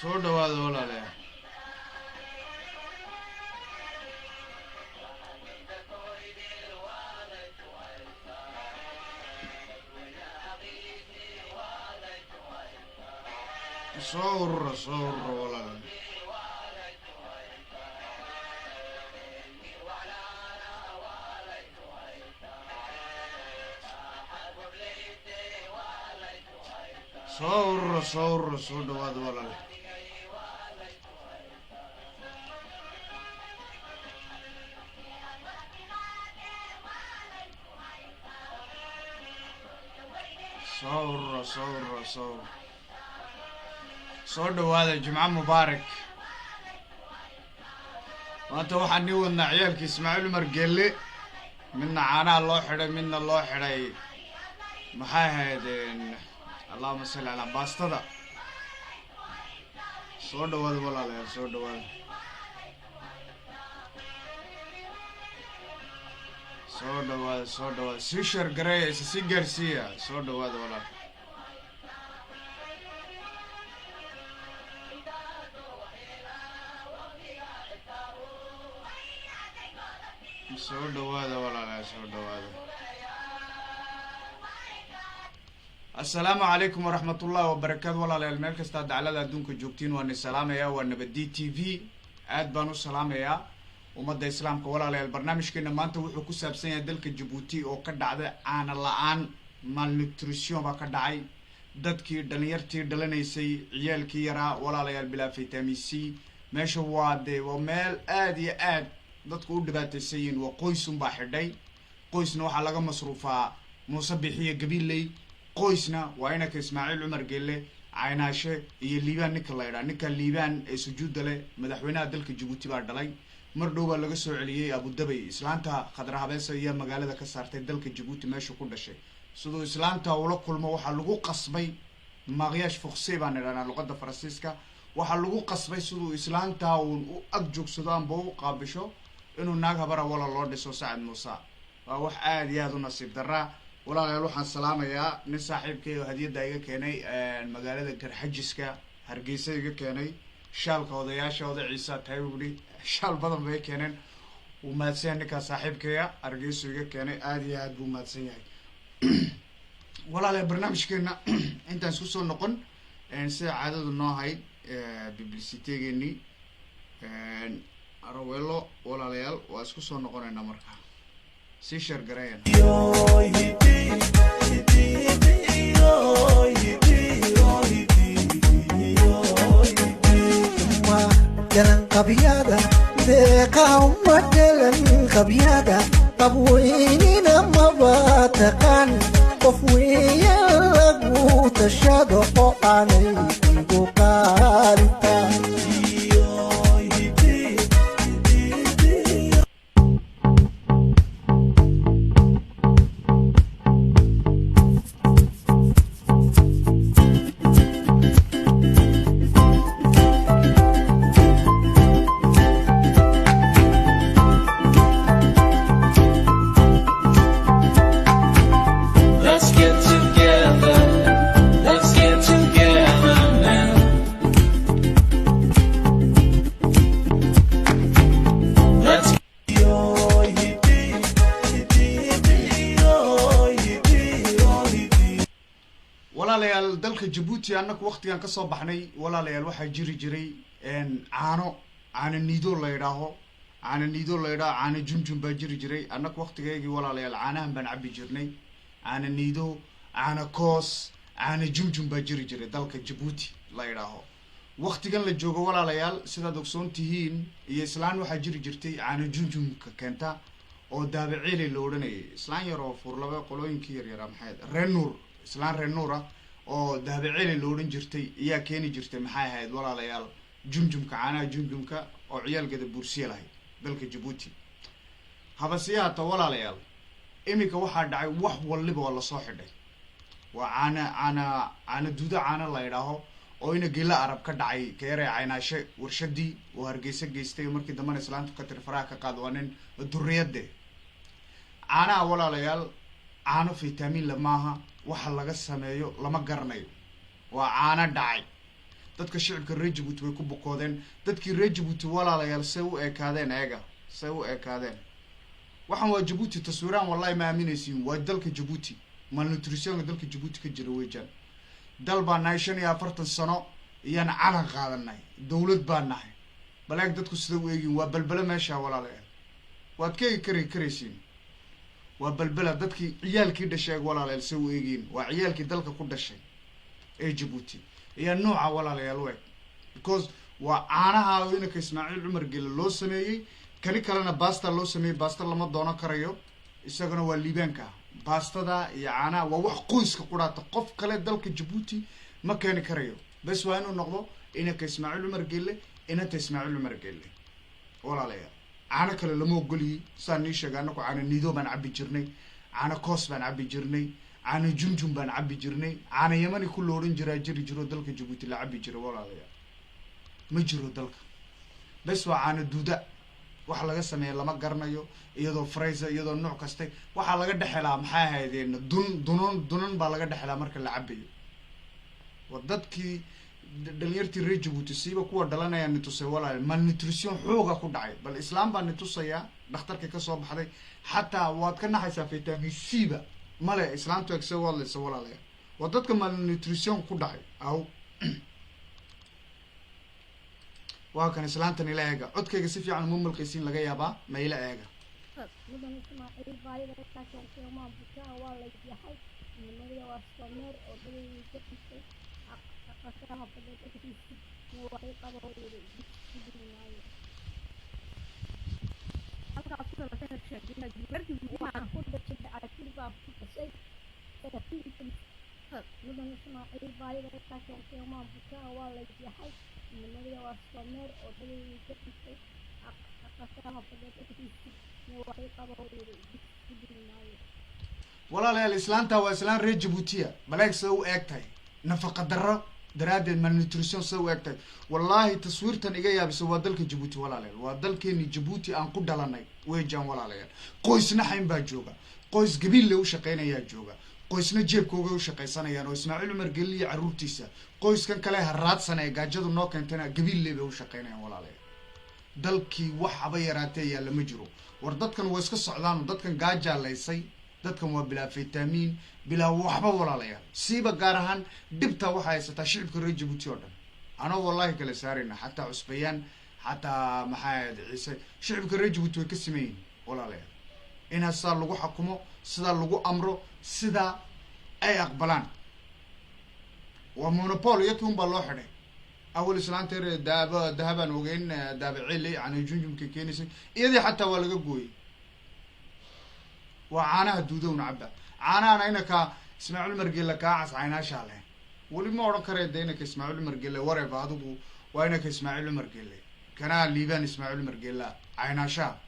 soo dhawaada walaale. Soo urura walaale. Soo urura soo dhawaada walaale. soo dhawaada jumca mubaarak. maanta waxaan nii wadnaa ciyaalkii Ismaaciil Umar Gelle, midna caanaha loo xidhay midna loo xidhay maxay ahaydeen allahumma salli ala baastada. soo dhawaada walaalayaal, soo dhawaada. soo dhawaada sii share gareeya, sii gaarsiiya. soo dhawaada walaal. soo dhawaada walaalayaal, soo dhawaada. assalaamu calaykum waraxmatullahi wabarakaatu walaalayaal, meel kastaa daclada adduunka joogtiin waan i salaamayaa. waa Nabadi TV, aad baan u salaamayaa ummadda islaamka walaalayaal. barnaamijkeena maanta wuxuu ku saabsan yahay dalka Djibouti oo ka dhacday caana la-aan, malnutrition baa ka dhacay. dadkii dhalinyartii dhalanaysay, ciyaalkii yaraa walaalayaal bilaa vitamin C. meesha waa meel aad iyo aad dadku u dhibaataysan yihiin. waa qoysun baa xidhay. qoysna waxaa laga masruufaa Muuse Bixiye Gabiley. qoysna waa inanka Ismaaciil Umar Gelle, Caynaashe iyo Liibaan ninka la yidhaha. ninka Liibaan ee sujuudda leh madaxweynaha dalka Djibouti baa dhalay. mar dhow baa laga soo celiyey Abu Dhabi. islaanta Khadra Habeesa ayaa magaalada ka saartay dalka Djibouti meesha ku dhashay. sidoo islaanta ula kulmo waxaa lagu qasbay Mariage forcé baan idhahnaa luqadda Faransiiska. waxaa lagu qasbay siduu islaanta uu u ag joogsado amba u qaabisho inuu naag habara wala loo dhiso Sacad Muuse. waa wax aad iyo aad u nasiib daraa walaalayaal. waxaan salaamayaa nin saaxiibkay oo hadiyadda iga keenay magaalada Garxajiska Hargeysa iga keenay shaalka odayaasha oday Ciise Tayburi. shaal badan bay keeneen. wuu mahadsan yahay ninkaa saaxiibkaya Hargeysa iga keenay, aad iyo aad buu mahadsan yahay. walaalayaal barnaamijkeena intaan isku soo noqon sida caadadu noo ahayd publicitygeeni Arawelo walaalayaal waa isku soo noqonaynaa markaa. sii share gareeyana. galan qabyada deeqa uma galan qabyada qabweynina maba taqaan qof weeya lagu tashado oo aanay igu qaalintaan. walaalayaal dalka Djibouti annagu waqtigan ka soo baxnay walaalayaal waxaa jiri jiray caano niido la yidhaaho. caano junjun baa jiri jiray. annagu waqtigeygii walaalayaal caanahan baan cabbi jirnay. caano niido, caano koos, caano junjun baa jiri jiray dalka Djibouti la yidhaaho. waqtigan la joogo walaalayaal sidaad ogsoon tihiin iyo islaan waxaa jiri jirtay caano junjunka keenta oo daabaceelay la odhanayay. islaan yar oo furlaba qolooyinkii yaryara maxay reer nuur, islaan reer nuura oo daabaceelay la odhan jirtay ayaa keeni jirtay maxay ahayd walaalayaal junjumka, caanaha junjumka oo ciyaalkeeda buursiya lahayd dalka Djibouti. habasiyaata walaalayaal iminka waxaa dhacay wax waliba waa lasoo xidhay. waa caana duuda caana la yidhaaho oo ina gela arab ka dhacay ka yaree Caynaashe warshadii oo Hargeysa geystay. markii dambana islaantu ka tiri faraha ka qaad. waa nin durriyade. caanaha walaalayaal caano vitamin la maaha, waxa laga sameeyo lama garanayo. waa caano dhacay. dadka shicibka reer jabuuti way ku bukoodeen dadkii reer jabuuti walaalayaal say u ekaadeen eega say u ekaadeen waxaan waa jabuuti taswiiraan wallahi ma aaminaysiin waa dalka jabuuti malnutritionka dalka jabuuti ka jira weejaan dal baan nahay 45 sano iyaan calan qaadanay dawlad baan nahay balaag dadku sida u eegin waa balbala meesha walaalayaal waad ka karaysiin waa balbala dadkii ciyaalkii dhashay walaalayaal sida u eegin waa ciyaalkii dalka ku dhashay ee jabuuti iyo nooca walaalayaal weeg because waa caanaha inaka Ismaaciil Cumar Gelle loo sameeyay kali kalena basta loo sameeyay basta lama doono karayo isaguna waa liibaanka bastada iyo caanaha waa wax qoyska quraata qof kale dalka jabuuti ma keeni karayo bas waa inuu noqdo inaka Ismaaciil Cumar Gelle inanta Ismaaciil Cumar Gelle walaalayaal caana kale lama ogoliyi saan sheegana ku caana nido baan cabbi jirnay caana koos baan cabbi jirnay caana junjun baan cabbi jirnay caana yamani ku loorin jiro dalka jabuuti la cabbi jiro walaalayaal ma jiro dalka bas waa caana duuda wax laga sameeyo lama garanayo iyadoo fraysa iyadoo nooc kasta waxa laga dhaxelaa maxay ahaydeen dunan baa laga dhaxelaa marka la cabayo wadadkii dhalinyartii reer jabuuti siiba kuwa dhalanaya nitusay walaal malnutrition xooga ku dhacay bal islaam baa nitusaya dhakhtarka ka soo baxday xataa waad ka naxaysaa vitamin C ba male islaamtu agse walaal walaalayaal wadadka malnutrition ku dhacay aw waa kan islaantan ila eega codkayga si fiican uma malqaysiin laga yaabaa ma ila eega mudan Ismaaciil baayada ka sheekay ma bukaa waa la yahay nimadeeda waa sameer oo dadii ka tirtay aqaaqaha badan ee kiisi waxay qabaan halka afka la sheegay markii waxaan ku dhacay aashir baa ku dhashay mudan Ismaaciil baayada ka sheekay ma bukaa waa la yahay nimadeeda waa sameer oo dadii ka tirtay aqaaqaha badan ee kiisi walaalayaal islaanta waa islaan reer jabuutiya balaag sida u eegtahay nafaqa darro daraadeed malnutrition sida u eegtahay wallahi taswiirtan iga yaabisa waa dalka jabuuti walaalayaal waa dalkeeni jabuuti aan ku dhalanay weejaan walaalayaal qoysna xayn baa jooga qoys gabiille u shaqaynayaa jooga qoysna jeebkooga u shaqaysanayaan oo Ismaaciil Cumar Gelle iyo caruurtiisa qoyskan kale haraadsan ee gaajadu noo keentana gabiille bay u shaqaynayaan walaalayaal dalkii wax haba yaraatee yaa lama jiro war dadkan way iska socdaan dadkan gaajaalaysay dadkan waa bilaa vitamin bilaa waxba walaalayaal siiba gaar ahaan dhibta waxa haysataa shicibka reer jabuuti oo dhan ana wallahi kala saarayna xataa cusbayaan xataa maxaad ciise shicibka reer jabuuti way ka sameeyeen walaalayaal in saa lagu xukumo sida lagu amro sida ay aqbalaan waa monopoly yakun baa loo xidhay أول إسلام ترى ذهبا وجين ذهب علي عن الجنجم كينيس إذا حتى ولا جوي وعانا هدودون عبا عانا أنا إنك اسمع المرجلة كاعس عينا شاله ولما ورا كره دينك اسمع المرجلة ورا بعضه وإنك اسمع المرجلة كان الليبان اسمع المرجلة عينا شا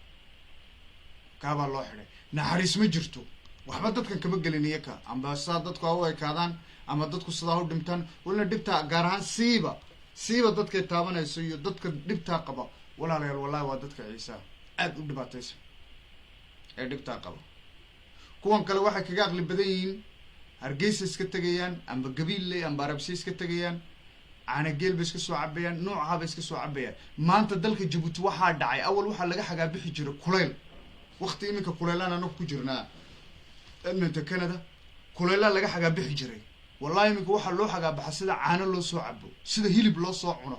كابا الله حده نحرس مجرتو وحبتك كان كبجل نيكا أم بس صادتك هو كذان أما ضدك صداه دمتان ولا دبتها جارهان سيبا dadka taabanayso iyo dadka dhibta qaba walaalayaal wallahi waa dadka ciisa aad u dhibaataysan ee dhibta qaba kuwan kale waxa kaga aqli badan yihiin hargeysa iska tagayaan amba gabiille amba arabsi iska tagayaan caana geel bay iska soo cabayaan nooca bay iska soo cabayaan maanta dalka jabuuti waxa dhacay awal waxa laga xagaa bixi jiray kuleyl waqti iminka kuleylana anagu ku jirnaa inta Canada kuleyla laga xagaa bixi jiray والله إنك واحد لو حاجة بحسده عانى لو سو عبو سده هيلب لو سو عنه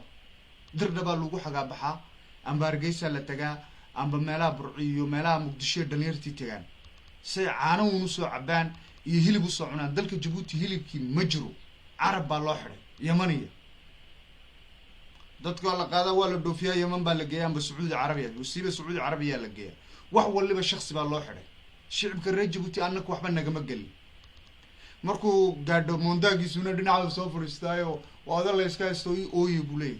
دردبا لو حاجة بحا أم بارجيسا لتجا أم بملا برعي وملا مقدشير دنيرتي تجان سي عانى ونسو عبان يهيلب سو عنه دلك جبوتي هيلب كي مجرو عرب بالوحدة يمنية دتك الله قاعدة ولا دوفيا يمن بالجيان بسعودي عربية وسيب سعودي عربية لجيا واحد اللي بالشخص بالوحدة شعب كريج جبوتي أنك واحد من نجم قلي markuu gaadho moondaagiisuna dhinaca soo furiistaayo wada la iska istooy ooyi bulay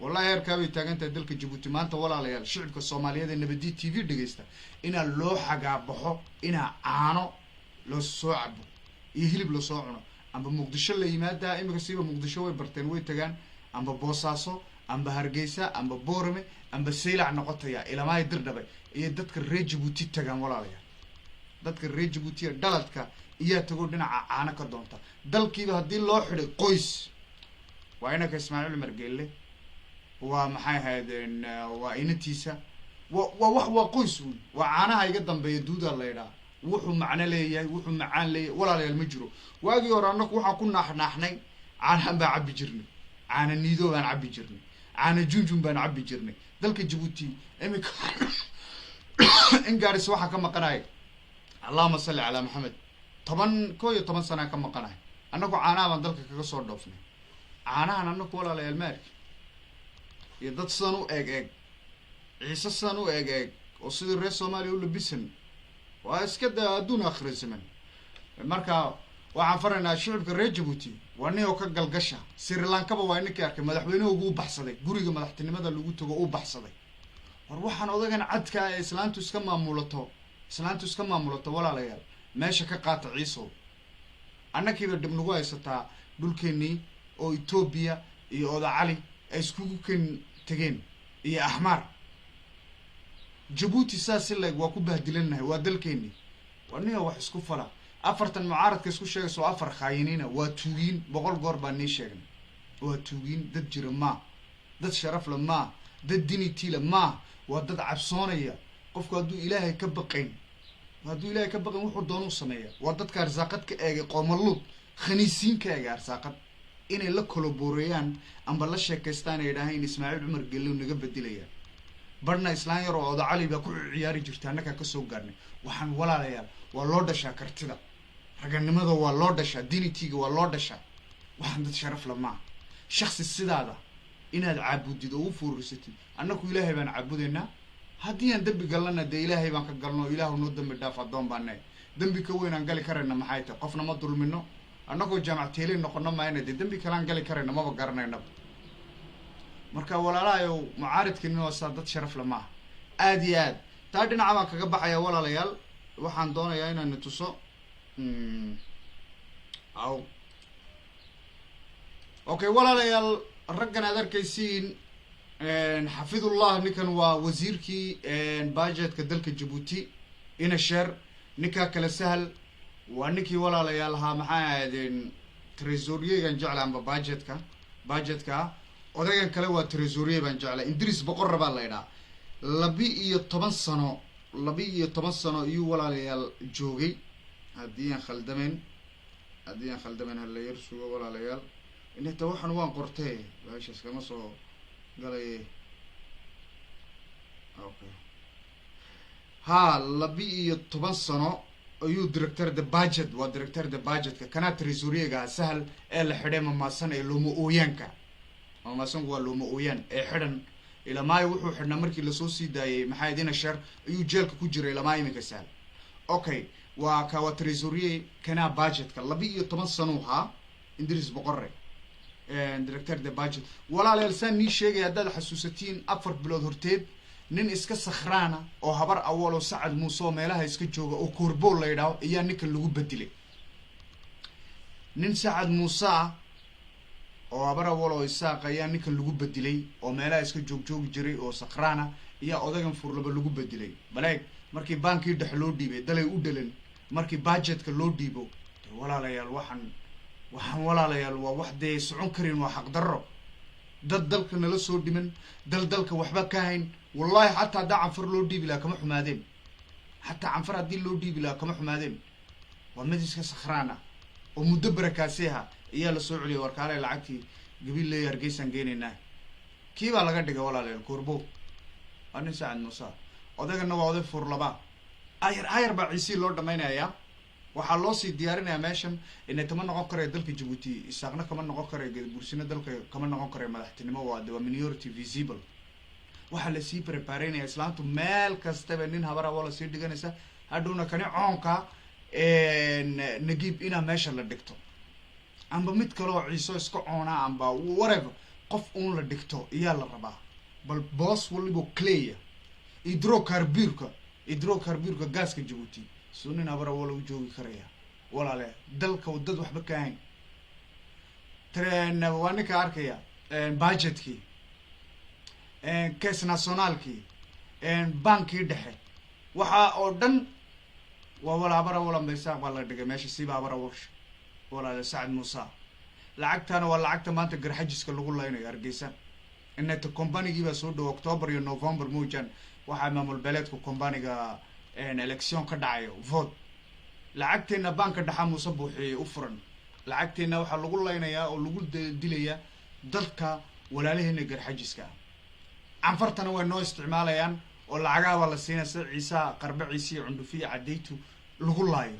wallahi heerka bay taagantahay dalka jabuuti maanta walaalayaal shicibka Soomaaliyeed ee nabadi TV dhageysta ina loo xagaa baxo ina caano loo soo cabo iyo hilib loo soo cuno amba muqdisho la yimaada imika siiba muqdisho way barteen way tagaan amba boosaaso amba hargeysa amba boorame amba seylac noqotaya ilamaay dirdhabay iyo dadka reer jabuuti tagaan walaalayaal dadka reer jabuuti dhaladka iyo tago dhinaca caana ka doonta dalkiiba hadii loo xidhay qoys waa inaka ismaaciil cumar geelle waa maxay ahaydeen waa inantiisa waa qoys uun waa caanaha iga dambeeya duudaa la idhaa wuxuu macno leeyahay wuxuu macaan leeyahay walaalayaal ma jiro waagii hore annaku waxaan ku naaxnaaxnay caanahan baan cabbi jirnay caana niido baan cabbi jirnay caana junjun baan cabbi jirnay dalka jabuuti imika in gaaris waxaa ka maqanaya allahuma salli calaa maxamed 11 sana ka maqanaya annagu caanaha baan dalka kaga soo dhoofnay caanahan annaku walaalayaal ma arki iyo dad sidan u eeg ciise sidan u eeg oo sidii reer soomaaliya u labisan waa iska daa adduun aakhira zaman marka waxaan faraynaa shicibka reer jabuuti waa nin oo ka galgasha Sri Lankaba waa ninkii arkay madaxweynuhu ugu baxsaday guriga madaxtinimada lagu tago uu baxsaday war waxaan odagan cadka ee islaantu iska maamulato walaalayaal meesha ka qaata ciiso annakiiba dib nagu haysataa dhulkeenii oo Ethiopia iyo Oda Cali ay iskugu tageen iyo Ahmar Djibouti saasi lag waa ku bahdilanahay waa dalkeenii waa nin wax isku fala afartan mucaaradka isku sheegayso afar khaayiniina waa tuugin 100 goor baan nii sheegnay waa tuugin dad jira ma dad sharaf la ma dad dignity la ma waa dad cabsoonaya qofku hadduu ilaahay ka baqayn wuxuu doonuu sameeyaa waa dadka arsaaqad ka eegay qoomaluud khaniisiin ka eegay arsaaqad inay la koloboorayaan amba la sheekaystaan ay yidhaahaan ismaaciil cumar geelle naga bedelayaan barna islaan yar oo Oda Cali baa ku ciyaari jirta annaka ka soo gaarnay waxaan walaalayaal waa loo dhashaa kartida raganimada waa loo dhashaa dignity-ga waa loo dhashaa waxaan dad sharaf la ma shakhsi sidaada inaad caabudid oo u fuurisatid annaku ilaahay baan caabudaynaa haddii aan dambi galana dee ilaahay baan ka galno ilaahu noo dambi dhaaf adoon baanay dambi ka weyn aan gali karayna maxay tahay qofna ma dulmino annagoo jaamac teelay noqono maayna dee dambi kale aan gali karayna maba garanayna marka walaalahayow mucaaridkiina waa saa dad sharaf la maaha aad iyo aad taa dhinaca baan kaga baxaya walaalayaal waxaan doonayaa inaan tuso okay walaalayaal raggan aad arkaysiin xafidullah ninkan waa wasiirkii budgetka dalka Djibouti ina sheer ninka kala sahal waa ninkii walaalayaal ahaa maxay ahaydeen trésorier-gan jeclaa amba budgetka odagan kale waa trésorier baan jeclaa Idris Boqor baa la yidhaa 12 sano iyo walaalayaal joogay haddii aan khaldameyn hala yar sugo walaalayaal inta waxaan waan qortay baashas kama soo galay okay ha 12 sano ayuu director the budgetka kana trésorier-ga sahal ee la xidhay mamaasan ee looma ooyaanka mamaasan waa looma ooyaan ee xidhan ila maay wuxuu xidhnaa markii la soo sii daayay maxay idina shar ayuu jeelka ku jiray ila maay iminka sahal okay waa ka waa trésorier kana budgetka 12 sano ha Idris Boqor director the budget walaalayaal saan nii sheegay haddaad xasuusatiin 4 bilood horteed nin iska sakhraana oo habar awal oo Sacad Muuse oo meelaha iska jooga oo Koorbool la yidhaahdo ayaa ninka lagu bedelay nin Sacad Muuse oo habar awal oo isaaq ayaa ninka lagu bedelay oo meelaha iska joogi jiray oo sakhraana ayaa odagan furlaba lagu bedelay baleeg markii baankii dhex loo dhiibay dalay u dhalan markii budgetka loo dhiibo walaalayaal waxaan walaalayaal waa wax dee socon karin waa xaq darro dad dalka nala soo dhiman dalka waxba ka hayn wallahi xataa haddaa canfar loo dhiibi lahaa kama xumaadeen xataa canfar haddii loo dhiibi lahaa kama xumaadeen waa mid iska sakhraana oo muddo barakaasiha ayaa la soo celiyay warkaale lacagtii gabil leey Hargeysaan geenaynaa kii baa laga dhigay walaalayaal Koorbo waa nin Sacad Muuse odagana waa oday furlaba ayar baa ciisi loo dhamaynayaa waxaa loo sii diyaarinayaa meeshan inay tama noqon karo dalka Djibouti isaaqna kama noqon karo bursina dalka kama noqon karo madaxtinimo waa minority visible waxaa la sii prepareynaya islaantu meel kastaba nin habar awal sii dhiganaysa hadhowna kani coonka nagiib inaa meesha la dhigto amba mid kale oo ciiso iska coona amba whatever qof uun la dhigto iyaa la rabaa bal boos waliba clear hydrocarbure gaaska Djibouti sunin habar awal u joogi karaya walaale dalka dad waxba ka hayn waa ninka arkaya budgetkii kees nationalkii bankii dhexe waxaa oo dhan waa wala habar awal maysaa baa la dhigay meesha siiba habar awal walaale Sacad Muuse lacagtaana waa lacagta maanta garxajiska lagu laynayo hargeysa inata combanigii baa soo dhow October iyo November moojan waxaa maamul beeleedku combaniga election ka dhacayo vote lacagteena banka dhaxa Muuse buuxiyay u furan lacagteena waxa lagu laynayaa oo lagu dilayaa dalka walaalaheena garxajiska anfartana way noo isticmaalayaan oo lacagaha waa la siinaysa Ciisa qarba Ciisi cundufiya cadeytu lagu laayo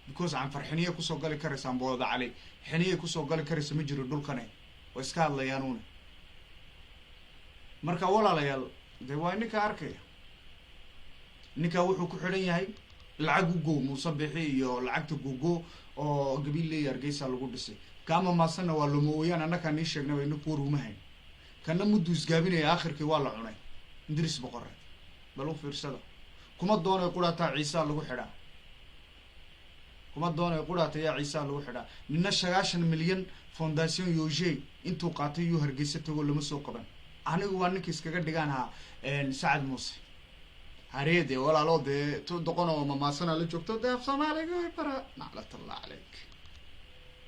because anfarxiniye ku soo gali karaysan booda cali xiniye ku soo gali karaysa ma jiro dhulkane oo iska hadlayaan uuna marka walaalayaal de waa ninka arkay ninka wuxuu ku xiran yahay lacag ugu Muuse bixi iyo lacagta gugo oo gabiilay Hargeysa lagu dhisay kama maasana waa loo mooyaan annaka ni sheegnay inuu ku ruumahay kana muddo isgaabinay aakhirkii waa la cunay Idris Boqorre bal u fiirsada kuma doonay quraata Ciisa lagu xidhaa kuma doonay quraata ya Ciisa lagu xidhaa nina 90 milyan foundation yoje intuu qaatay iyo Hargeysa tago lama soo qaban anigu waa ninkii iskaga dhigaan ha Saad Muuse هريدي ولا لودي تدقونه وما سنة اللي جوكتو ده في صومالي قوي برا نعلة الله عليك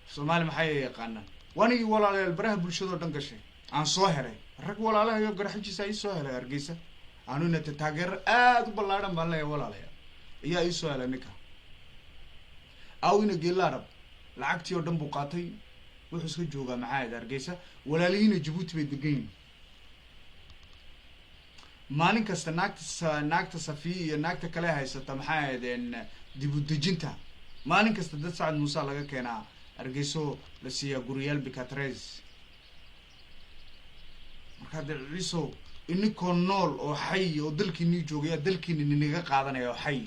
في صومالي محيي قانا واني ولا البره بالشدو دنقشي عن صوهري الرق ولا لا يقدر حجي ساي صوهري أرجيسة عنو نتتاجر بالله رم بالله ولا لا يا أي صوهري نكا أو ينقل العرب لعقتي ودم بقاتي وحسك جوجا معايا أرجيسة ولا لين جبوت بيدقين maalin kasta naagta Safi iyo naagta kale haysata maxay ahaydeen dib u dejinta maalin kasta dad Saad Muuse laga keenaa Hargeyso la siiya guriyaal bikatres marka Ciiso inkoo nool oo xay oo dalkiini joogaya dalkiini ninaga qaadanayo xay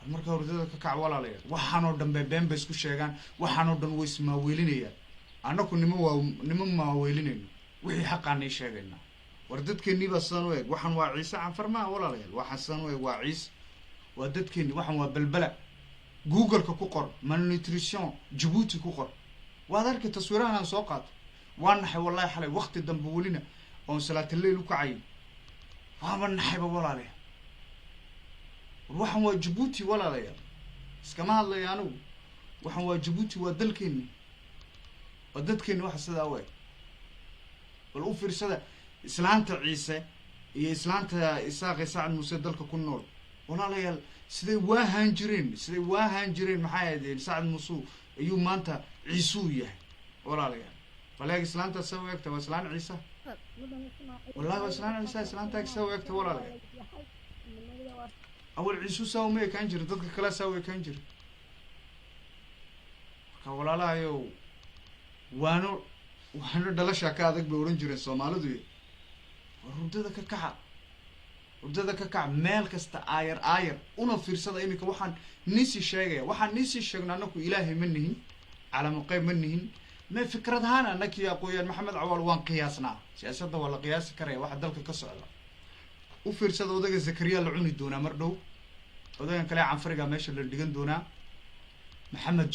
marka hordada ka kac walaalayaal waxaan oo dhanbe been bay isku sheegaan waxaan oo dhan way isma weelinayaan annaku nimo ma weelinayno wixii xaqaan ay sheegayna وردتكني بسانويك وحن وعيسى عن فرما ولا ليال وحن سانويك وعيس وردتكني وحن وبلبلة جوجل كوكر مالنيوتريشن جيبوتي كوكر وهذاك التصويرات أنا سوقات وأنا حي والله حلي وقت الدم بولينا وصلاة الليل وكعين وأنا حي ولا ليه وحن وجيبوتي ولا ليال كمان الله يانو وحن وجيبوتي ودلكني واحد سداوي والأوفر سدا إسلامت عيسى هي إسلامت إساق Saad Muuse dalka ku nool walaalayaal sidee waahan jireen maxay ahayd Saad Muuse ayuu maanta Ciisu yahay walaalayaal walaal islaamta soo eegta waa islaan Ciise wallahi waa islaan Ciise islaamta soo eegta walaalayaal awal Ciisu soo ma kan jir dadka kala soo kan jir ka walaalahayo waano dhalasha ka adag bay oran jireen Soomaalidu ردada ka kac meel kasta aayar una fiirsada imika waxaan nisi sheegaya waxaan nisi sheegna anaku ilaahay ma nihin calamo qayb ma nihin ma fikradahan anaki aqooyan Maxamed Cawaal waan qiyaasnaa siyaasadda wala qiyaas karaya waxa dalka ka socda u fiirsada odaga Zakariya la cuni doona mar dhow odagan kale Canfariga meesha la dhigan doona Maxamed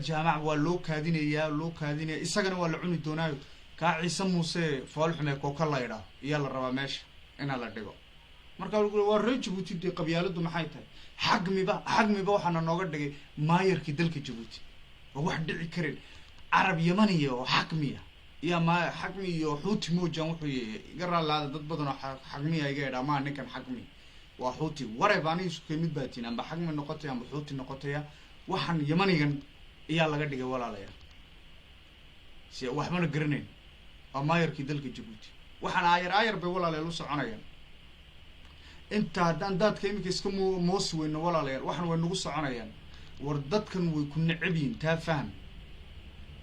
Jaamac waa loo kaadinaya isagana waa la cuni doonaayo ka Ciise Muuse foolxume ko kala yiraahdo iyo la raba meesha in la dhigo marka waa reer Djibouti qabyaaladu maxay tahay xagmiba waxana nooga dhigay maayarkii dalka Djibouti wax dhici karin Arab Yamaniya oo xagmiya iyo ma xagmi iyo Xuuti moojan wuxuu iga raalaada dad badan oo xagmiya iga yiraahdo ninkan xagmi waa Xuuti wareebani isku mid baatiin amba xagmi noqotay amba Xuuti noqotay waxan Yamanigan iyo laga dhigay walaalayaal si waxba garaneen maayarkii dalka Djibouti waxaan aayar bay walaalayaal u soconayaan inta haddaan dadka imika iska moos weyno walaalayaal waxaan way nagu soconayaan war dadkan way ku nacibiin taa faham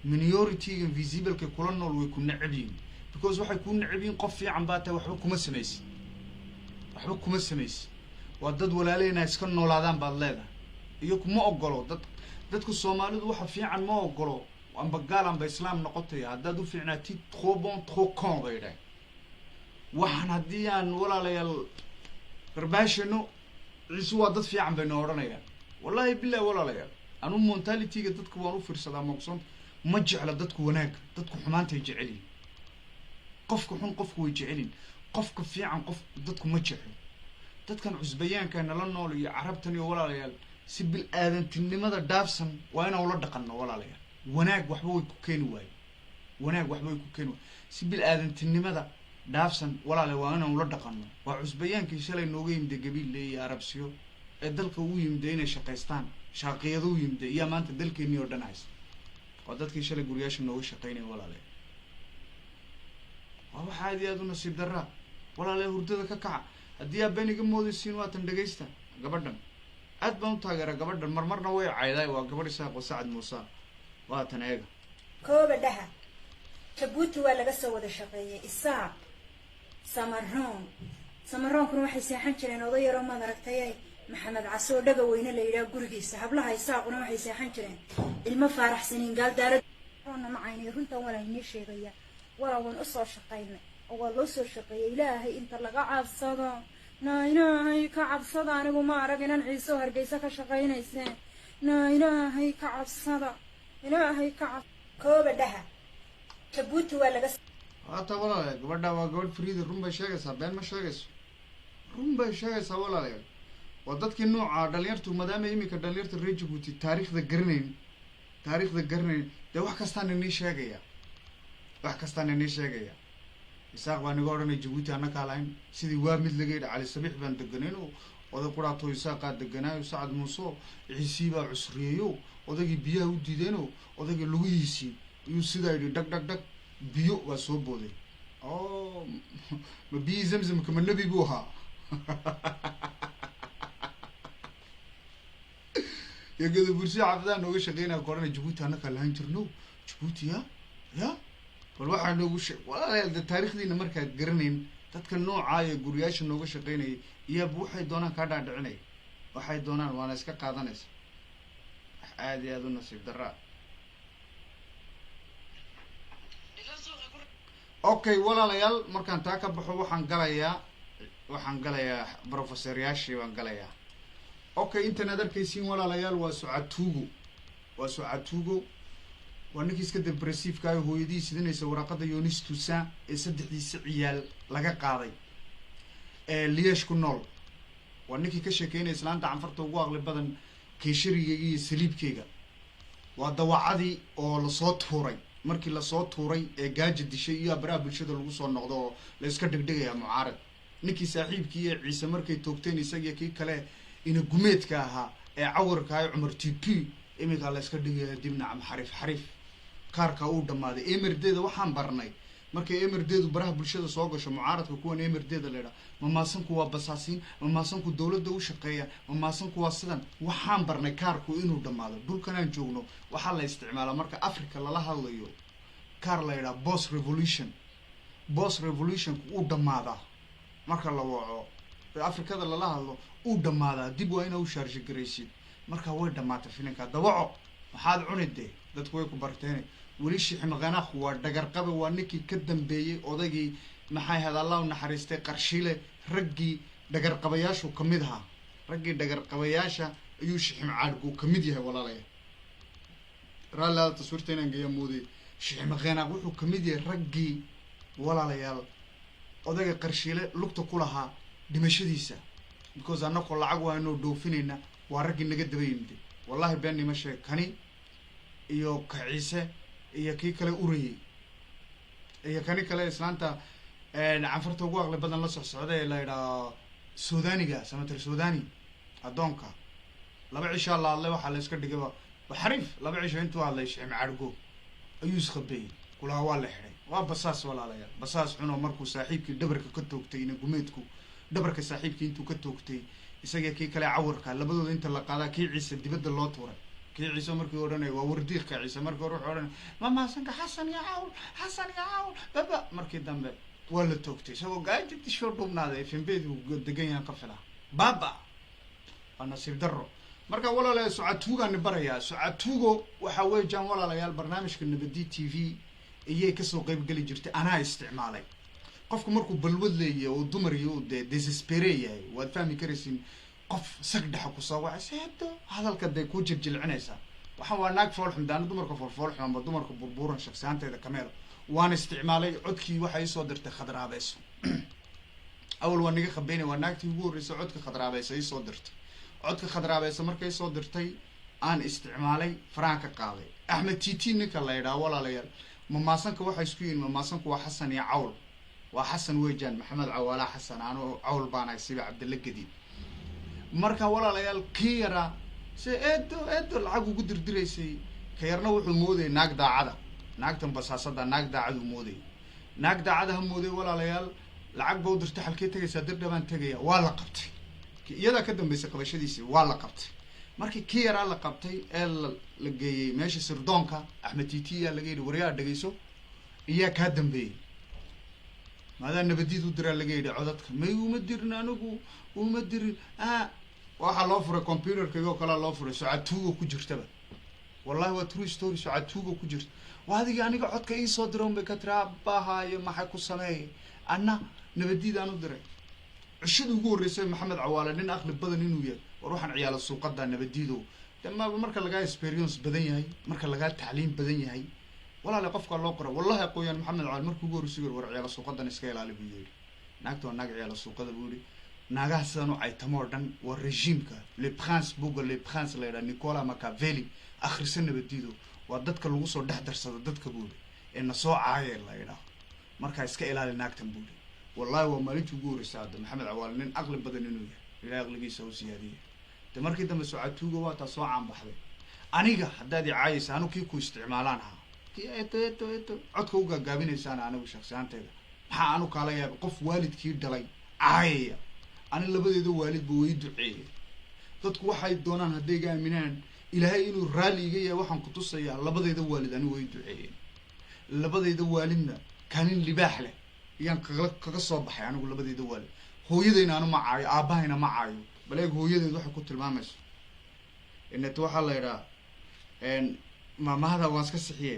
minority invisible ka kula nool way ku nacibiin because waxay ku nacibiin qof fiican baa taa waxba kuma sameeyay waa dad walaaleyna iska noolaadaan baad leedahay iyo kuma ogolo dadku Soomaalidu waxa fiican ma ogolo amba gaal amba islaam noqotay haddaad u fiicnaatid trop bon trop con bayday waxaan haddii aan walaalayaal garbaashano Ciise waa dad fiican bay noo oranayaan wallahi billahi walaalayaal anu mentality-ga dadku waan u fiirsadaa maqsoon ma jecla dadku wanaag dadku xumaantay jecelin qofka xun qofku way jecelin qofka fiican qof dadku ma jecel dadkan cusbayaanka nala nool iyo carabtan iyo walaalayaal si bil aadantinimada dhaafsan waa inaan ula dhaqanno walaalayaal wanaag waxba way ku keeni waaye wanaag waxba way ku keeni waaye si bil aadantinimada dhaafsan walaale waa inaan ula dhaqano waa cusbayaankii shalay nooga yimida gabiille iyo arabsiyo ee dalka ugu yimida inay shaqaystaan shaaqiyado u yimida iyo maanta dalkeenii oo dhan haysta waa dadkii shalay guriyaasha nooga shaqaynaya walaale waa waxa aad iyo aad u nasiib daraa walaale hurdada ka kaca haddii aa been iga moodaysiin waatan dhegaysta gabadhan aad baan u taageera gabadhan marmarna way caydaay waa gabadh isaaq oo sacad muuse waatan eega kooba dhaha jabuuti waa laga soo wada shaqeeyay isaaq samaroon kuna waxay seexan jireen oday yaroo maad aragtay maxamed casoo dhaga weyne la yidhaha gurigiisa hablaha isaaquna waxay seexan jireen ilmo faaraxsaniin gaaldaarana macaynay runtan walaa inii sheegaya walaa waan usoo shaqaynay oo waa loo soo shaqeeyay ilaahay inta laga cabsado naa ilaahay ka cabsada anigu ma arag inan ciise oo hargeysa ka shaqaynayseen naa ilaahay ka cabsada ilaahay ka cab kooba dhaha jabuuti waa laga haata walaale gabadha waa gabadh friida run bay sheegaysaa been ma sheegayso run bay sheegaysaa walaalayaal waa dadkii nooca dhalinyartu maadaama iminka dhalinyarta reer jabuuti taariikhda garanayn dee wax kastaan inii sheegaya isaaq baa niga odhanay jabuuti annakaa lahayn sidii waa mid laga yidhi cali sabiix baan deganayn oo oday quraato isaaqaa deganaayo sacad muuse ciisii baa cusriyeeyo odaygii biyaha u diideenoo odaygii lugihiisii iyuu sidaa yidhi dhag dhag dhag biyo waa soo booday oo ma biyii zamzamka ma nebi buu ahaa yagada bursiya xaafadaha nooga shaqeynaya ka odhanay jabuuti annakaa lahaan jirno jabuuti ya bal waxaa noogu walaalayaal de taarikhdiina markaad garanayn dadka noocaa ee guriyaasha nooga shaqeynayay iyaaba waxay doonaan kaa dhaadhicinaya waxay doonaan waana iska qaadanaysa wax aad iyo aad u nasiib daraa okay walaalayaal markaan taa ka baxo waxaan galayaa professoryaashii baan galayaa okay intan aad arkaysiin walaalayaal waa socatuugo waa ninkii iska debressiifka ah hooyadii sidinaysa waraaqada yonis tusan ee 3diisa ciyaal laga qaaday ee liyesh ku nool waa ninkii ka sheekeynaya islaanta canfarta ugu aqli badan keesharigeyga iyo saliibkeyga waa dawacadii oo lasoo tuuray markii lasoo tuuray ee gaaja dishay iyo baraha bulshada lagu soo noqdo oo la iska dhigdhigaya mucaarad ninkii saaxiibkii ee ciise markay toogteen isagiyo kii kale ina gumeedka ahaa ee cawarka ah cumar tp iminka la iska dhigaya dibnacam xariif kaarka uu dhamaaday emerdeeda waxaan barnay markay emerdeedu baraha bulshada soo gasho mucaaradka kuwan emerdeeda la yidhaha mamaasanku waa basaasiin mamaasanku dawladda u shaqeeya mamaasanku waa sidan waxaan barnay kaarku inuu dhamaado dhulkanaan joogno waxaa la isticmaalaa marka africa lala hadlayo kaar la yidhaha boss revolutionku uu dhamaadaa marka la waco afrikada lala hadlo uu dhamaadaa dib waa ina u shaarjigaraysid marka way dhamaatay filinka dawaco maxaad cuni dee dadku way ku barteen weli shiximaqanaaqu waa dhagarqaba waa ninkii ka dambeeyey odaygii maxay ahayd allah u naxariistay qarshiile raggii dhagarqabayaashu kamid ahaa raggii dhagarqabayaasha ayuu shixim caadhgu kamid yahay walaalaya raalli taswiirta inaan geeya mooday shiximaqanaaq wuxuu kamid yahay raggii walaalayaal odayga qarshiile lugta ku lahaa dhimashadiisa because annakoo lacag waa inoo dhoofinayna waa raggii naga daba yimide wallahi been nima sheeg kani iyo ka ciise iyo kii kale urayey iyo kani kale islaanta canfarta ugu aqli badan la socsocda ee la yidhaha suudaniga samater suudani addoonka 2 cishaa la hadlay waxaa la iska dhigayba xariif 2 cisho intuu hadlay shicim caadhgo ayuu isqabeeyey kulaha waa la xidhay waa basaas walaalayaal basaas cunoo markuu saaxiibkii dhabarka ka toogtay ina gumeedku dhabarka saaxiibkii intuu ka toogtay isaga kii kale cawarka labadooda inta la qaadaa kii ciise dibadda loo tuuray kii ciise markii odhanay waa wardiiqka ciise markii hore wuxuu odhanay mamaasanka xasan ya cawl baba markii dambe waa la toogtay isagoo gaaja dishoo dhubnaaday efembeedu degan yahan ka filaa baba waa nasiib darro marka walaalayaal socatuugaani barayaa socatuugo waxa weeyaan walaalayaal barnaamijka nabadi t v iyay kasoo qaybgeli jirtay anaa isticmaalay qofku markuu balwad leeyahay oo dumar iyo dee desespere yahay waad fahmi karaysiin qof sag dhexa kusoo wacay seebto hadalka dee ku jirjilcinaysaa waxaan waa naag foolxum daana dumarka foolxum amba dumarka burburan shaksiyaanteeda kameel waan isticmaalay codkii waxaa iisoo dirtay khadraabeyso awal waa niga khabeynay waa naagtii ugu horreysay codka khadraabeyso iisoo dirtay codka khadraabeyso markay soo dirtay aan isticmaalay faraan ka qaaday axmed titi ninka la yidhaha walaalayaal mamaasanka waxay isku yihiin mamaasanku waa xasan iyo cawl waa xasan weejaan maxamed cawaala xasan anoo cawl baanahay siba cabdilla gadiid marka walaalayaal kii yaraa se eedo lacag ugu dirdiraysay ka yarna wuxuu moodayay naag daacada naagtan basaasada naag daacaduu moodayay naag daacada ha mooday walaalayaal lacag ba u dirta halkee tegaysaa dirdhabaan tegaya waa la qabtay iyadaa ka dambeysay qabashadiisii waa la qabtay markii kii yaraa la qabtay ee la geeyey meesha sirdoonka axmed titi yaa laga yidhi waryaa dhegeyso iyaa kaa dambeeyey maadaa nabadiid u diraa laga yidhi codadka may uma dirin anigu uma dirin waxaa loo furay computerkaygoo kalea loo furay socatuugo ku jirtaba wallahi waa true story socatuugo ku jirta waa adigii aniga codka iisoo dira un bay ka tiri aabahaayo maxay ku sameeyay anna nabadiid aan u diray cishada ugu horreysay maxamed cawaale nin aqli badan inuu yahay war waxaan ciyaala suuqada nabadiido de marka lagaa experience badan yahay marka lagaa tacliim badan yahay walaale qofka loo qora wallahi aqooyaan maxamed cawaale markuu ugu horreysay war ciyaala suuqadan iska ilaali buu yidhi naagta waa naag ciyaala suuqada buu yidhi naagaha sidan u caytamoo dhan waa regiimka le prince buga le prince la yidhaha nicola machiavelli akhrisa nabadiido waa dadka lagu soo dhex darsado dadka buu yidhi ee na soo caayee la yidhaho markaa iska ilaali naagtan buu yidhi wallahi waa maalintii ugu horreysay hadda maxamed cawaale nin aqli badan inuu yahay ilaahay aqligiisa u siyaadiyay de markii dambe socatuuga waa taa soo caanbaxday aniga haddaad i caayaysa anu kii ku isticmaalaan ahaa kii eto codka u gaagaabinaysaan anigu shaksiyaanteeda maxaa anu kaala yaabay qof waalidkii dhalay caayaya ani labadeeda waalidba way duceeyay dadku waxay doonaan hadday iga aaminaan ilaahay inuu raalli iga yahay waxaan ku tusayaa labadeeda waalid ani way duceeyeen labadeeda waalidna kanin libaax leh iyaan kaga soo baxay anigu labadeeda waalid hooyadayna anu ma caayo aabahayna ma caayo bal eeg hooyadeed waxay ku tilmaamayso inet waxaa la yidhaha maamahada waan iska sixiye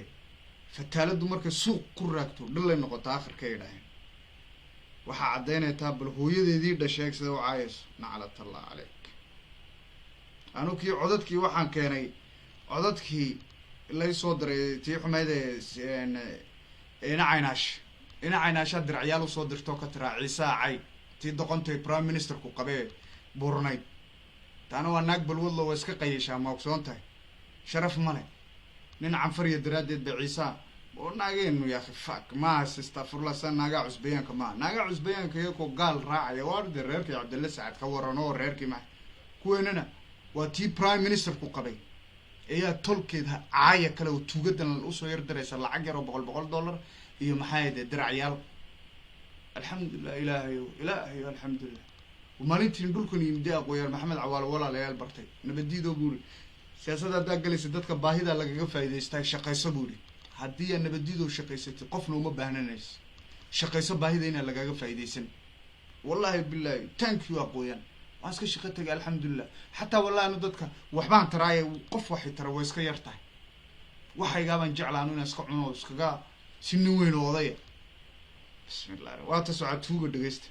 fataaladu markay suuq ku raagto dhallay noqoto akhirka yidhaaheen waxaa caddaynaytaa bal hooyadeedii dhasheeg sida u caayayso naclat allah caleyk anu kii codadkii waxaan keenay codadkii lay soo diray tii xumeyd ina caynaashaa diracyaal usoo dirtoo ka tiraa ciisaa cay tii doqontay prime ministerku qabee burnayd taana waa naag balwadlo waa iska qayashaa ma ogsoon tahay sharaf male nin canfariya daraaddeed ba ciisaa oo naageenu yaakhi fak maaha sistafurla sa naagaa cusbayaanka maaha naagaa cusbayaanka iyakoo gaal raacaya waa de reerkii cabdilla sacad ka waran oo reerkii maha kuweenana waa tii prime ministerku qabay ayaa tolkeed caaya kale oo tuugadan usoo yar diraysa lacag yar oo $100 iyo maxaa de diracyaal alxamdulilah ilaahayo alxamdulilah maalintiin dhulkan yimide aqooyaan maxamed cawaale walaalayaal bartay nabadiidoo buuri siyaasadda haddaa galaysa dadka baahida lagaga faa'idaystaa shaqayso buuri haddii aa nabadiidoo shaqaysatid qofna uma baahnanaysa shaqayso baahida inaa lagaga faa'idaysan wallahi billahi thank you aqooyaan waan iska shaqo tagay alxamdulilah xataa wallahi anu dadka waxbaan taraaye qof waxay tara way iska yar tahay waxaygaabaan jeclaanu inaan iska cuno iskaga si nin weyn oo odaya bismillah waa ta socatuuga dhegeysta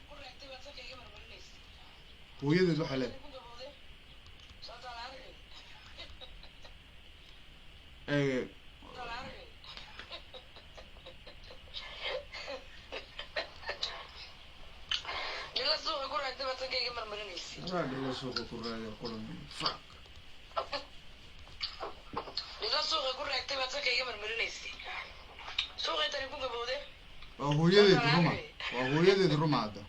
hooyadeed waxaa leedahay waa hooyadeed ruma hadda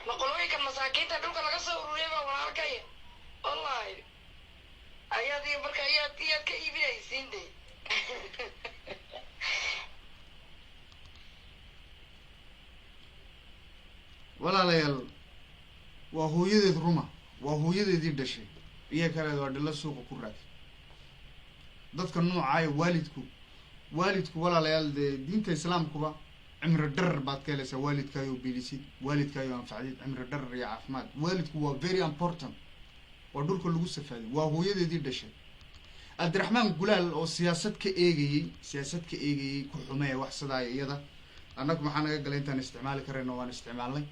maqolooyinka masaakiinta dhulka laga soo ururiyay baa walaalkay wallahi ayaad iyo marka ayaad ka iibinaysiin de walaalayaal waa hooyadeed ruma waa hooyadeedii dhashay iyo kaleed waa dhilla suuqa ku raagay dadka noocaayo waalidku walaalayaal dee diinta islaamkuba cimri dharar baad ka helaysaa waalidkaayoo bilisid waalidkaayoo anfacdid cimri dharar iyo caafimaad waalidku waa very important waa dhulka lagu safaaday waa hooyadeedii dhashay cabdiraxmaan gulaal oo siyaasad ka eegayey ku xumeeya wax sidaaya iyada annagu maxaa naga galay intaan isticmaali karayno waan isticmaalnay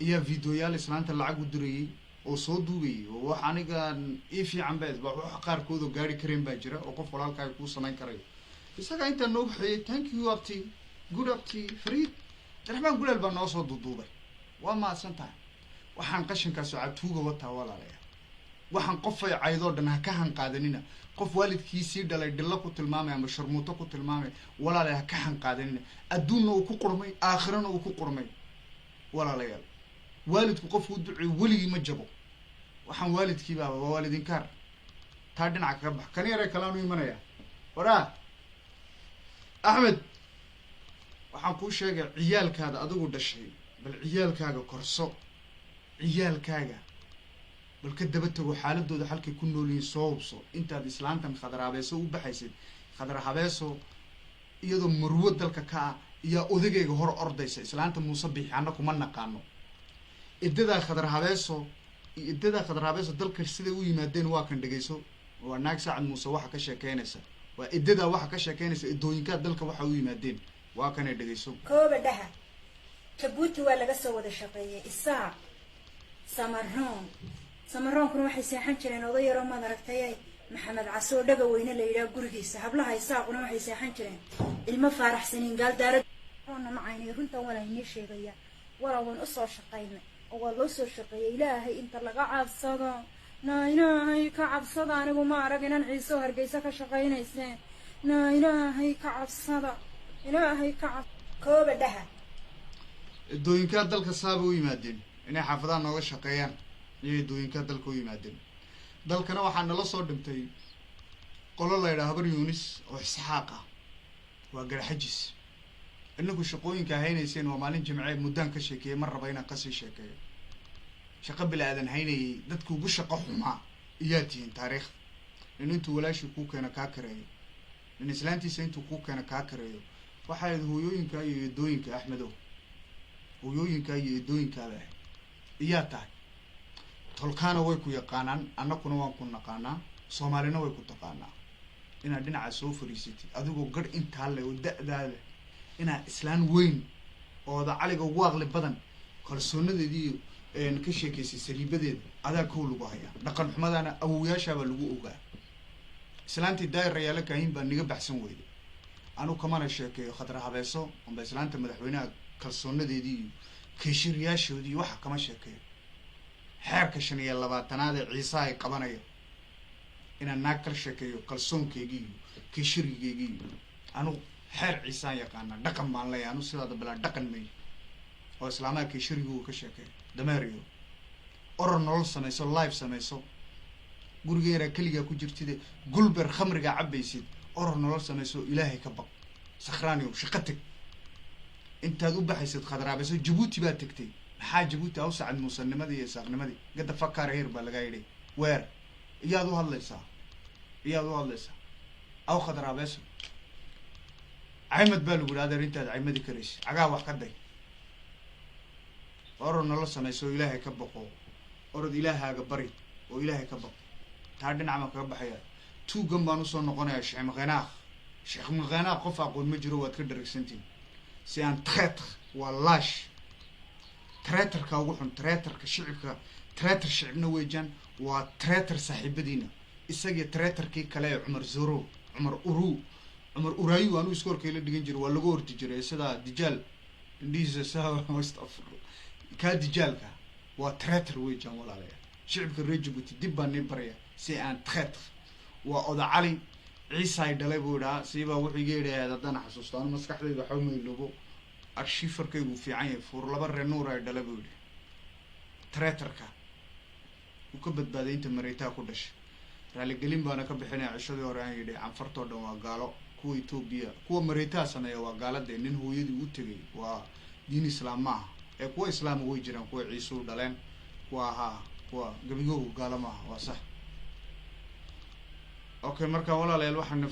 iyo videoyaal islaanta lacag u dirayey oo soo duubayay oo wax anigaan ii fiican beed ba wax qaarkood oo gaari kareen baa jira oo qof walaalkaaga kuu samayn karayo isagaa intaa noogu xeeyay thank you abti good abti friid cabdiraxmaan guleel baa noo soo duduubay waa mahadsan tahay waxaan qashinkaas oo catuuga wataa walaalayaa waxaan qofay caydoo dhan ha ka hanqaadanina qof waalidkiisii dhalay dhilla ku tilmaamay ama sharmuuto ku tilmaamay walaalayaa ha ka hanqaadanina adduunna uu ku qurmay aakhirana uu ku qurmay walaalayaal waalidku qofku u duceeyo weligii ma jabo waxaan waalidkii baaba waa waalidinkaar taa dhinaca kaga bax kan yaree kalaanu imanayaa waraa axmed waxaan kuu sheegay ciyaalkaada adigu dhashay bal ciyaalkaaga korso ciyaalkaaga bal ka daba tago xaaladooda halkay ku nool yihiin soo hubso intaad islaantan khadar habeeso u baxaysid khadar habeeso iyadoo marwo dalka ka ah iyaa odagayga hor ordaysa islaanta muuse bixi anna kuma naqaano iddadaa khadar habeeso dalka siday u yimaadeen waa kan dhegayso waa naag saacad muuse waxa ka sheekeynaysa waa iddadaa waxa ka sheekeynaysa iddooyinkaa dalka waxa u yimaadeen waa kanay dhegayso kooba dhaha jabuuti waa laga soo wada shaqeeyay isaaq samaroonkuna waxay seexan jireen oday yaroo maad aragtayay maxamed casoo dhaga weyne la yidhaha gurigiisa hablaha isaaquna waxay seexan jireen ilmo faaraxsaniin gaaldaarana macaynay runtan walaa inii sheegaya walaa waan usoo shaqaynay oo waa loo soo shaqeeyay ilaahay inta laga cabsado naa ilaahay ka cabsada anigu ma arag inan ciisoo hargeysa ka shaqaynayseen naa ilaahay ka cabsada ilaahay ka kooba dhaha iddooyinkaa dalka saaba u yimaadeen inay xaafadaha nooga shaqeeyaan iyo iddooyinkaa dalka u yimaadeen dalkana waxaa nala soo dhintay qolo la yidhaha habar yuunis oo isxaaq ah waa garxajis inagu shaqooyinka haynayseen waa maalin jimce muddaan ka sheekeeyey mar raba inaan kasii sheekeeyo shaqo bilaadan haynayay dadki ugu shaqo xumaa iyaa tihiin taariikhda nin intuu walaashii kuu keena kaa kareeyo nin islaantiisa intuu kuu keena kaa kareeyo waxaa ahayd hooyooyinkaa iyo eedooyinka axmedow hooyooyinkaa iyo eedooyinkaaba ahayd iyaa tahay tolkaana way ku yaqaanaan annakuna waan ku naqaanaa soomaalina way ku taqaanaa inaad dhinaca soo fariisatid adigoo garh intaa leh oo da-daada inaad islaan weyn ooda caliga ugu aqli badan kalsoonadeediiyo ka sheekaysay sariibadeeda adaa kow lagu hayaa dhaqan xumadaana awowyaashaabaa lagu ogaa islaantii daayir rayaalo kaahin baa niga baxsan weyday anu kamana sheekeeyo khadra habeeso amba islaanta madaxweynaha kalsoonadeedii iyo keeshiriyaashoodii waxa kama sheekeeyo xeerka 25 ee ciise ay qabanaya inaan naag kala sheekeeyo kalsoonkeygii iyo keeshirigeygii anu xeer ciisaan yaqaana dhaqan baan leeyahay anu sidaada bilaa dhaqan may oo islaamaha keeshirigu ka sheekeeyo dameeriyo oror nolol samayso live samayso gurigeera kaligaa ku jirtide gulber khamriga cabaysid oror nolol samayso ilaahay ka baq sakhraaniyo shaqo tag intaad u baxaysid khadraabayso jabuuti baa tagtay maxaa jabuuti aw sacad muusanimadii iyo isaaqnimadii gada fakaar heer baa lagaa yidhi weer iyaad u hadlaysaa aw khadraabayso caymad baa lagu yidhi adeer intaad caymadi karaysa cagaa wax ka day oror nolol samayso oo ilaahay ka baqo orod ilaahaaga bari oo ilaahay ka baqo taa dhinac baan kaga baxaya tuugan baan usoo noqonayaa sheekh maqanaaq qof aqoon ma jiro waad ka dharagsantiin si aan treetar waa laash treetarka ugu xun treetarka shicibka treetar shicibna weejaan waa treetar saaxiibadiina isagii treetarkii kale ee cumar uraayu anuu iskoolkay la dhigan jiray waa lagu horti jiray sidaa dijaal indhihiisa saa kaa dijaalka waa treetar weejaan walaalayaa shicibka reer jabuuti dib baan nii baraya si aan treetar waa oda cali ciise ay dhalay buu idhaa siibaa wuxuu iga yidhaahd haddana xasuusto anu maskaxdayda waxba maylobo arshiifarkaygu fiican yahay fuur 2 reer nuur ay dhalay buu yidhi treetarka uu ka badbaaday inta mareytaa ku dhashay raaligelin baana ka bixinaya cishadii hore aan yidhi canfartoo dhan waa gaalo kuwa etoobiya kuwa mareytaa sameeya waa gaaladee nin hooyadii u tegay waa diin islaam maaha ee kuwa islaama way jiraan kuwa ciise u dhaleen kuwa ahaa kuwa gabigoogu gaalo maaha waa sax okay marka walaalayaal waxaan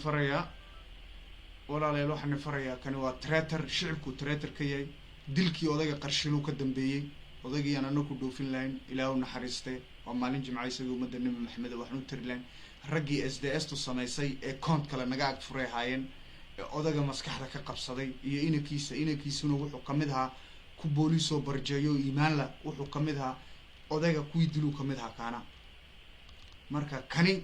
farayaa kani waa treetar shicibku treetar ka yahay dilkii odayga qarshiluu ka dambeeyey odaygii aan anaku dhoofin lahayn ilaahu naxariiste waa maalin jimca isaga ummadda nebi maxamed waxaan u tari lahayn raggii SDS tu samaysay ee koont kale naga ag furay haayeen ee odaga maskaxda ka qabsaday iyo inankiisuna wuxuu kamid ahaa ku booliisoo barjeeyo iimaan la wuxuu kamid ahaa odayga kuwii diluu kamid ahaa kaana marka kani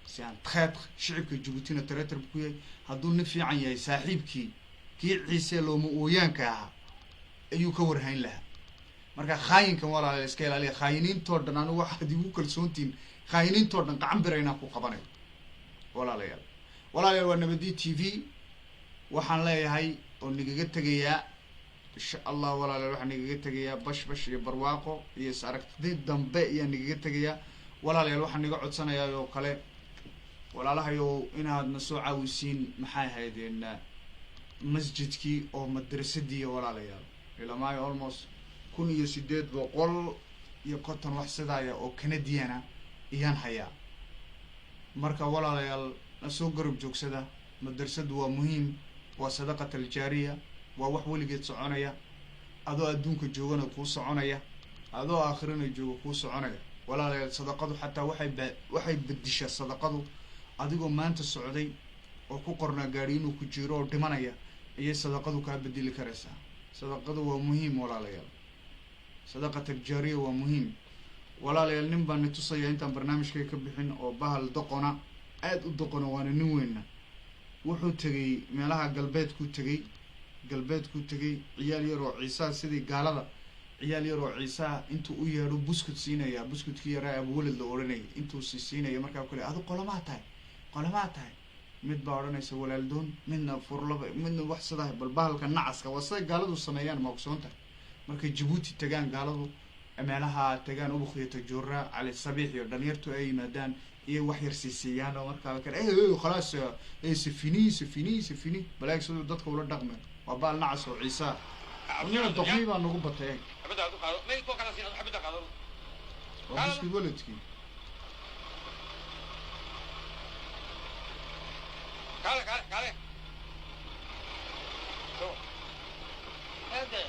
si aan treetar shicibka jabuutina treetar ku yahay hadduu nin fiican yahay saaxiibkii kii ciise looma ooyaanka ahaa ayuu ka warhayn lahaa. marka khaayinkan walaalayaal iska ilaaliya. khaayiniintoo dhan anigu waxaad igu kalsoontiin khaayiniintoo dhan gacan bira inaan ku qabanayo walaalayaal. waa Nabadi TV waxaan leeyahay oo nigaga tegayaa insha allah walaalayaal. waxaan nigaga tegayaa bash iyo barwaaqo iyo is aragti dambe iyo nigaga tegayaa walaalayaal. waxaan niga codsanayaa oo kale walaalahayo inaadna soo caawisiin maxay ahaydeen masjidkii oo madrasadii walaalayaal ilaa almost 1850 wax sidaaya oo Canadian iyaan hayaa. marka walaalayaal na soo garab joogsada. madrasadu waa muhiim, waa sadaqat aljaariya, waa wax weligeed soconaya, adoo adduunka joogana kuu soconaya, adoo aakhirana jooga kuu soconaya walaalayaal. sadaqadu xataa waxay bedishaa sadaqadu adigoo maanta socday oo ku qornaa gaari inuu ku jiro oo dhimanaya ayay sadaqadu kaa bedeli karaysaa. sadaqadu waa muhiim walaalayaal. sadaqat aljaariya waa muhiim walaalayaal. nin baan ni tusaya intaan barnaamijkay ka bixin oo bahal doqona aad u doqona waana nin weyna. wuxuu tegay meelaha galbeedkuu tegay ciyaal yar oo ciisaa sidii gaalada ciyaal yar oo ciisaa intuu u yeedho buskut siinaya. buskudkii yaraa abwalad la odhanayay intuu siinaya. markaa kale adu qolamaa tahay mid baa odhanaysa walaaldoon, midna furlaba, midna wax sidaa. bal bahalka nacaska waa siday gaaladu sameeyaan ma ogsoontahay. markay Jabuuti tagaan gaaladu meelaha tagaan ubukhiyo tajoora cali sabiix iyo dhalinyartu ay yimaadaan iyo wax yar siisiyaan oo markaa kale khalaas sifini balaag sidoo dadka ula dhaqmay. waa baal nacas oo ciisa anina doqmi baa nagu batay xabada aad u qaado may ko kala siin xabada qaado waa isku waladki kale so hada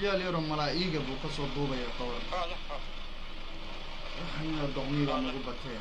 ciyaal yaro malaa'iga buu kasoo duubaya qawar. waxayna doqmi baa nagu batay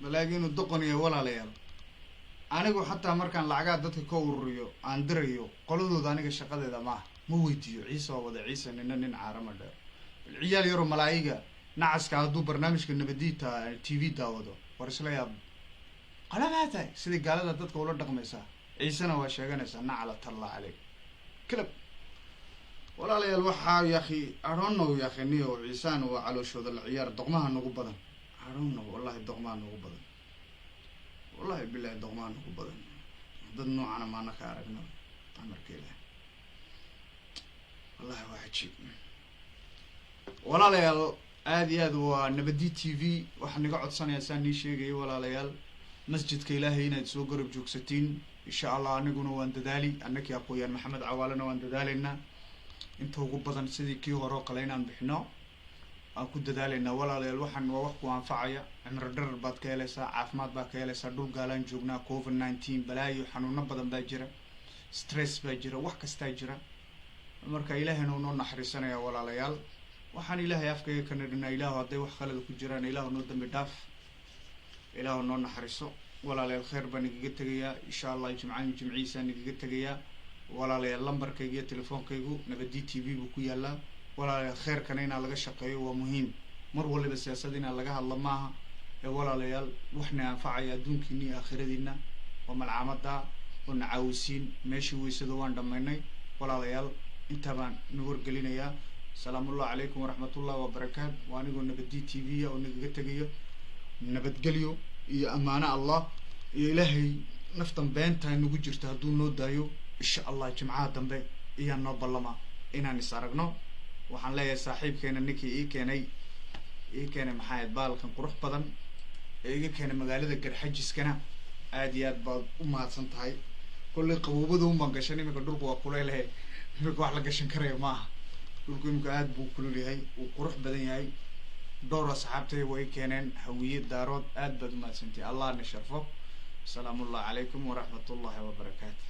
malaagiinu doqon iyo walaalayaal. anigu xataa markaan lacagaa dadka ka ururiyo aan dirayo qoladooda aniga shaqadeeda maaha ma weydiiyo. ciise waa wada ciise nina nin caarama dheer. ciyaal yaro malaa'iga nacaska hadduu barnaamijka Nabadi TV daawado war isla yaab qalamaa tahay sidii gaalada dadka ula dhaqmaysaa. ciisena waa sheeganaysaa nacala talla caleyk kalab walaalayaal. waxaa yaakhi aronow yaakhiniyo ciisaan waa calooshooda la ciyaar doqmaha nagu badan. aronow wallahi doqmaha nagu badan wallahi billahi doqmaha nagu badan. dad noocana maana ka aragno amarka ilaah wallahi waa cajiib walaalayaal. aad iyo aad waa Nabadi TV waxaan niga codsanayaa saan nii sheegay walaalayaal masjidka ilaahay inaad soo garab joogsatiin insha allah. aniguna waan dadaali annakii aqooyaan maxamed cawaalana waan dadaalaynaa inta ugu badan sidii kii hore oo kale inaan bixino aan ku dadaalaynaa walaalayaal. waxaan waa wax ku anfacaya. cimri dharar baad ka helaysaa, caafimaad baad ka helaysaa. dhul gaalaan joognaa, COVID-19 balaayo xanuuno badan baa jira, stress baa jira, wax kastaa jira. marka ilaahayna noo naxariisanaya walaalayaal. waxaan ilaahay afkayga ka nidhinaa ilaahu hadday wax khalada ku jiraan ilaahu noo dambi dhaaf, ilaahu noo naxariiso walaalayaal. khayr baan igaga tegayaa insha allah. jimciisaan igaga tegayaa walaalayaal. lambarkayga iyo telefoonkaygu Nabadi TV buu ku yaalaa walaalayaal. khayrkana inaa laga shaqeeyo waa muhiim. mar waliba siyaasad inaa laga hadlo maaha ee walaalayaal. waxna anfacaya adduunkiina iyo aakhiradiina waa malcaamada oo nacaawisiin. meeshii weysada waan dhammaynay walaalayaal. intaa baan nu wargelinayaa. salaamullahi calaykum waraxmatullahi wabarakaatu. waa anigoo Nabadi TV oo nagaga tegayo nabadgelyo iyo ammaano allah iyo ilaahay naftan beentaa nagu jirta hadduu noo daayo insha allah. jimcaha dambe iyaan noo ballama inaan is aragno. waxaan leeyahay saaxiibkeena ninkii ii keenay maxaa ahayd baalkan qurux badan ee iga keenay magaalada Garxajiskana aad iyo aad baad u mahadsan tahay. kolley qaboobada umbaan gashan iminka dhulku waa kuleelahay iminka wax la gashan karaya maaha. dhulku iminka aad buu kulul yahay, wuu qurux badan yahay. dhowr asxaabtay way keeneen hawiye daarood aad baad u mahadsantahay. allah na sharfo. السلام الله عليكم ورحمة الله وبركاته.